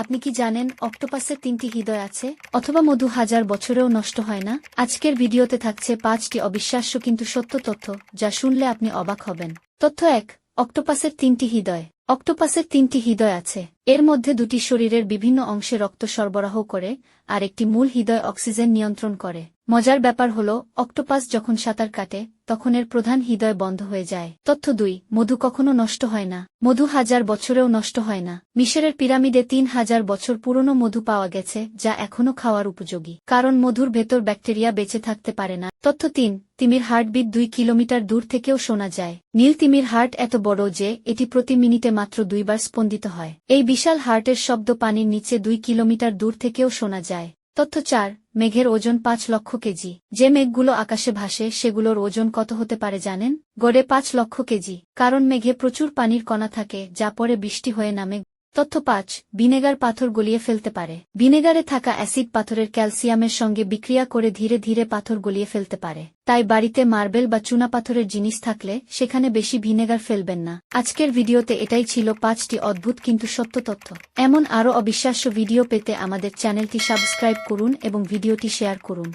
আপনি কি জানেন অক্টোপাসের 3টি হৃদয় আছে, অথবা মধু 1000 বছরেও নষ্ট হয় না? আজকের ভিডিওতে থাকছে 5টি অবিশ্বাস্য কিন্তু সত্য তথ্য, যা শুনলে আপনি অবাক হবেন। তথ্য 1, অক্টোপাসের 3টি হৃদয়। অক্টোপাসের 3টি হৃদয় আছে। এর মধ্যে 2টি শরীরের বিভিন্ন অংশে রক্ত সরবরাহ করে, আর একটি মূল হৃদয় অক্সিজেন নিয়ন্ত্রণ করে। মজার ব্যাপার হল, অক্টোপাস যখন সাঁতার কাটে তখন এর প্রধান হৃদয় বন্ধ হয়ে যায়। তথ্য 2, মধু কখনো নষ্ট হয় না। মধু 1000 বছরেও নষ্ট হয় না। মিশরের পিরামিডে 3000 বছর পুরনো মধু পাওয়া গেছে, যা এখনও খাওয়ার উপযোগী, কারণ মধুর ভেতর ব্যাকটেরিয়া বেঁচে থাকতে পারে না। তথ্য 3, তিমির হার্টবিট 2 কিলোমিটার দূর থেকেও শোনা যায়। নীল তিমির হার্ট এত বড় যে এটি প্রতি মিনিটে মাত্র 2 বার স্পন্দিত হয়। এই বিশাল হার্টের শব্দ পানির নিচে 2 কিলোমিটার দূর থেকেও শোনা যায়। তথ্য 4, মেঘের ওজন 5 লক্ষ কেজি। যে মেঘগুলো আকাশে ভাসে সেগুলোর ওজন কত হতে পারে জানেন? গড়ে 5 লক্ষ কেজি, কারণ মেঘে প্রচুর পানির কণা থাকে যা পরে বৃষ্টি হয়ে নামে। তথ্য 5, ভিনেগার পাথর গলিয়ে ফেলতে পারে। ভিনেগারে থাকা অ্যাসিড পাথরের ক্যালসিয়ামের সঙ্গে বিক্রিয়া করে ধীরে ধীরে পাথর গলিয়ে ফেলতে পারে। তাই বাড়িতে মার্বেল বা চুনাপাথরের জিনিস থাকলে সেখানে বেশি ভিনেগার ফেলবেন না। আজকের ভিডিওতে এটাই ছিল 5টি অদ্ভুত কিন্তু সত্য তথ্য। এমন আরও অবিশ্বাস্য ভিডিও পেতে আমাদের চ্যানেলটি সাবস্ক্রাইব করুন এবং ভিডিওটি শেয়ার করুন।